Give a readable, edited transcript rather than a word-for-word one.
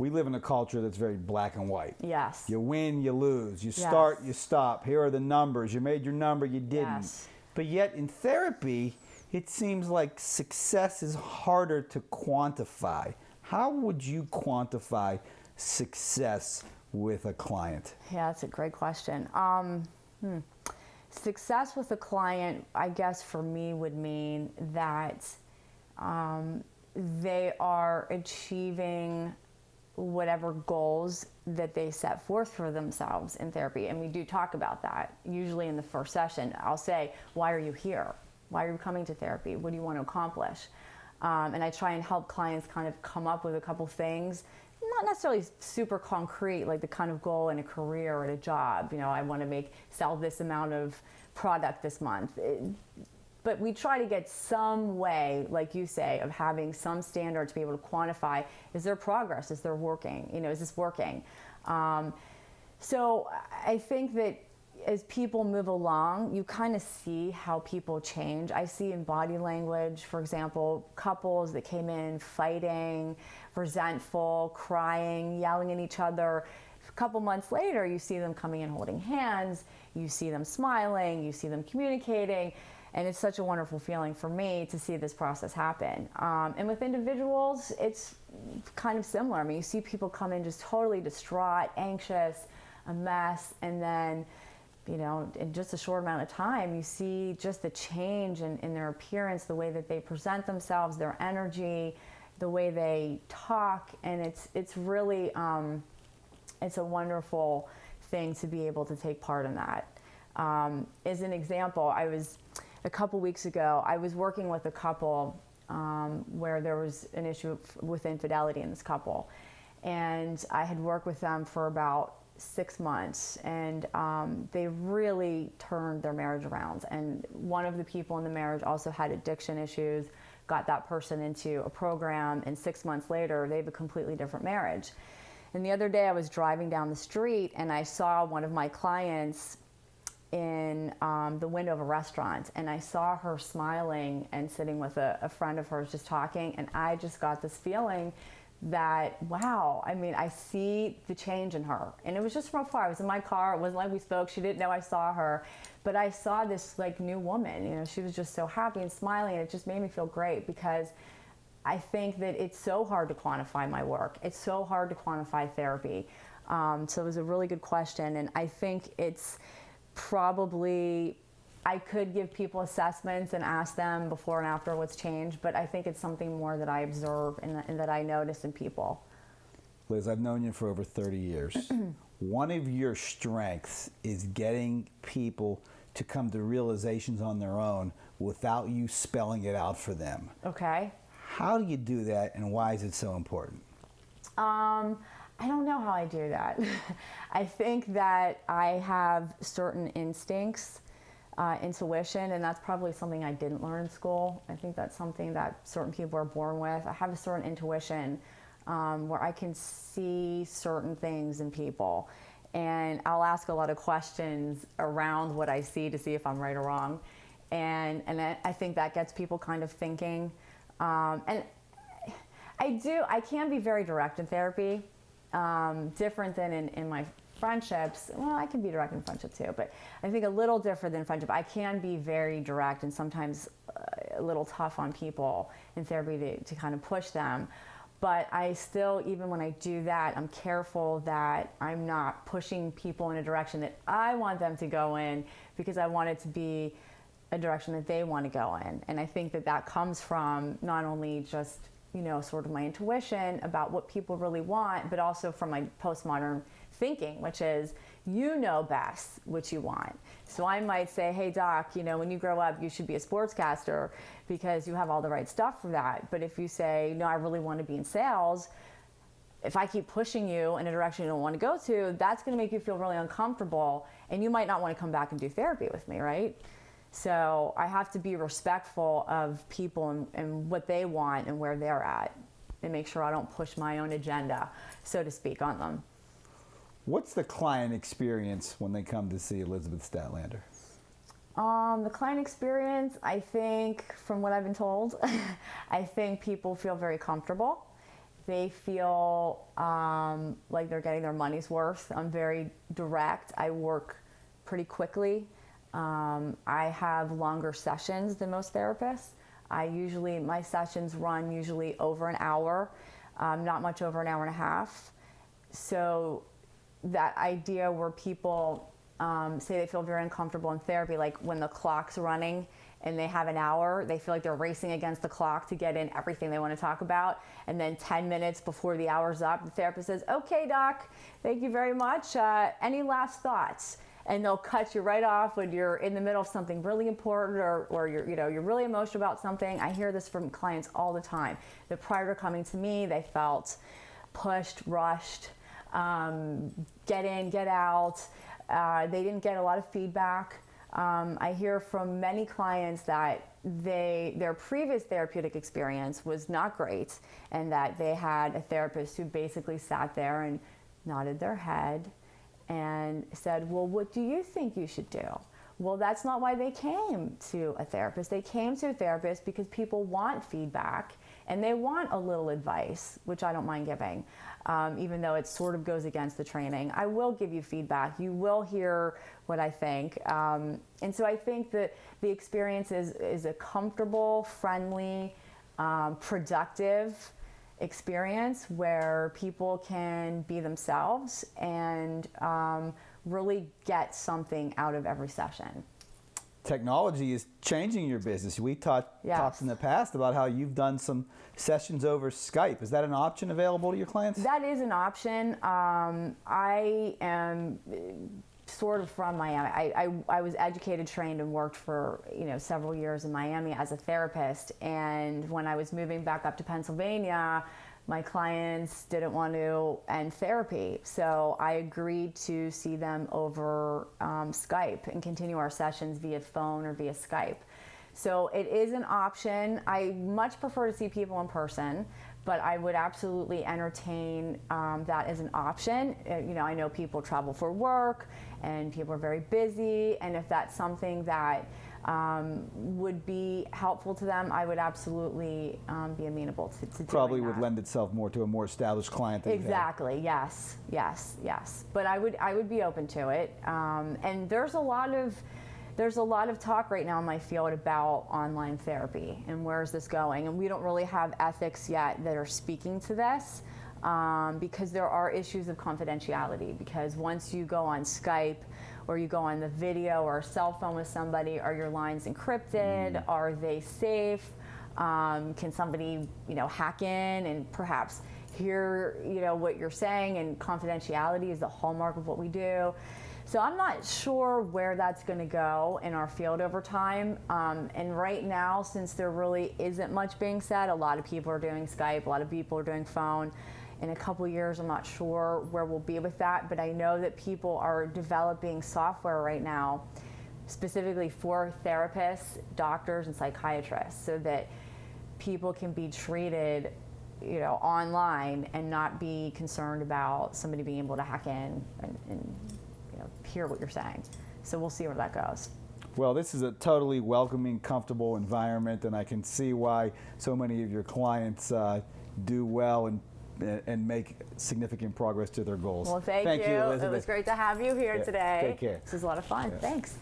we live in a culture that's very black and white. Yes. You win, you lose. You Yes. start, you stop. Here are the numbers. You made your number, you didn't. Yes. But yet in therapy, it seems like success is harder to quantify. How would you quantify success with a client? Yeah, that's a great question. Success with a client, I guess for me, would mean that they are achieving whatever goals that they set forth for themselves in therapy. And we do talk about that. Usually in the first session, I'll say, why are you here? Why are you coming to therapy? What do you want to accomplish? And I try and help clients kind of come up with a couple things, not necessarily super concrete, like the kind of goal in a career or in a job. You know, I want to sell this amount of product this month. But we try to get some way, like you say, of having some standard to be able to quantify, is there progress? Is there working? You know, is this working? So I think that as people move along, you kind of see how people change. I see in body language, for example, couples that came in fighting, resentful, crying, yelling at each other. A couple months later, you see them coming in holding hands, you see them smiling, you see them communicating, and it's such a wonderful feeling for me to see this process happen. And with individuals, it's kind of similar. I mean, you see people come in just totally distraught, anxious, a mess, and then, you know, in just a short amount of time, you see just the change in their appearance, the way that they present themselves, their energy, the way they talk, and it's really, it's a wonderful thing to be able to take part in that. As an example, a couple weeks ago, I was working with a couple where there was an issue with infidelity in this couple. And I had worked with them for about 6 months, and they really turned their marriage around. And one of the people in the marriage also had addiction issues, got that person into a program, and 6 months later, they have a completely different marriage. And the other day I was driving down the street and I saw one of my clients in the window of a restaurant, and I saw her smiling and sitting with a friend of hers just talking, and I just got this feeling that, wow, I mean, I see the change in her. And it was just from afar. I was in my car. It wasn't like we spoke. She didn't know I saw her. But I saw this like new woman. You know, she was just so happy and smiling, and it just made me feel great, because I think that it's so hard to quantify my work. It's so hard to quantify therapy. So it was a really good question. And I think it's probably, I could give people assessments and ask them before and after what's changed, but I think it's something more that I observe and that I notice in people. Liz, I've known you for over 30 years. One of your strengths is getting people to come to realizations on their own without you spelling it out for them. Okay. How do you do that, and why is it so important? I don't know how I do that. I think that I have certain instincts, intuition, and that's probably something I didn't learn in school. I think that's something that certain people are born with. I have a certain intuition where I can see certain things in people, and I'll ask a lot of questions around what I see to see if I'm right or wrong, and I think that gets people kind of thinking. And I can be very direct in therapy, different than in my friendships. Well, I can be direct in friendship too, but I think a little different than friendship. I can be very direct and sometimes a little tough on people in therapy to kind of push them. But I still, even when I do that, I'm careful that I'm not pushing people in a direction that I want them to go in, because I want it to be a direction that they want to go in. And I think that that comes from not only just, you know, sort of my intuition about what people really want, but also from my postmodern thinking, which is, you know best what you want. So I might say, hey doc, you know, when you grow up, you should be a sportscaster because you have all the right stuff for that. But if you say, no, I really want to be in sales, if I keep pushing you in a direction you don't want to go to, that's going to make you feel really uncomfortable, and you might not want to come back and do therapy with me, right? So I have to be respectful of people and what they want and where they're at, and make sure I don't push my own agenda, so to speak, on them. What's the client experience when they come to see Elizabeth Statlander? The client experience, I think, from what I've been told, I think people feel very comfortable. they feel like they're getting their money's worth. I'm very direct. I work pretty quickly. I have longer sessions than most therapists. My sessions run usually over an hour, not much over an hour and a half. So that idea where people say they feel very uncomfortable in therapy, like when the clock's running and they have an hour, they feel like they're racing against the clock to get in everything they want to talk about. And then 10 minutes before the hour's up, the therapist says, "Okay, doc, thank you very much. Any last thoughts?" And they'll cut you right off when you're in the middle of something really important, or you're really emotional about something. I hear this from clients all the time, that prior to coming to me, they felt pushed, rushed, get in, get out. They didn't get a lot of feedback. I hear from many clients that their previous therapeutic experience was not great, and that they had a therapist who basically sat there and nodded their head and said, "Well, what do you think you should do?" Well, that's not why they came to a therapist. They came to a therapist because people want feedback and they want a little advice, which I don't mind giving, even though it sort of goes against the training. I will give you feedback. You will hear what I think. And so I think that the experience is a comfortable, friendly, productive experience where people can be themselves and really get something out of every session. Technology is changing your business. We talked in the past about how you've done some sessions over Skype. Is that an option available to your clients? That is an option. I am sort of from Miami. I was educated, trained, and worked for several years in Miami as a therapist. And when I was moving back up to Pennsylvania, my clients didn't want to end therapy, so I agreed to see them over Skype and continue our sessions via phone or via Skype. So it is an option. I much prefer to see people in person, but I would absolutely entertain that as an option. I know people travel for work and people are very busy, and if that's something that would be helpful to them, I would absolutely be amenable to doing Probably that. would lend itself more to a more established client. Exactly. Yes. But I would be open to it. And there's a lot of talk right now in my field about online therapy and where is this going. And we don't really have ethics yet that are speaking to this because there are issues of confidentiality. Because once you go on Skype, or you go on the video or a cell phone with somebody, are your lines encrypted? Are they safe? Can somebody, hack in and perhaps hear, what you're saying? And confidentiality is the hallmark of what we do. So I'm not sure where that's going to go in our field over time. And right now, since there really isn't much being said, a lot of people are doing Skype, a lot of people are doing phone. In a couple years, I'm not sure where we'll be with that, but I know that people are developing software right now specifically for therapists, doctors, and psychiatrists, so that people can be treated, online and not be concerned about somebody being able to hack in and hear what you're saying. So we'll see where that goes. Well, this is a totally welcoming, comfortable environment, and I can see why so many of your clients do well and make significant progress to their goals. Well, thank you. Elizabeth. It was great to have you here today. Take care. This was a lot of fun. Yeah. Thanks.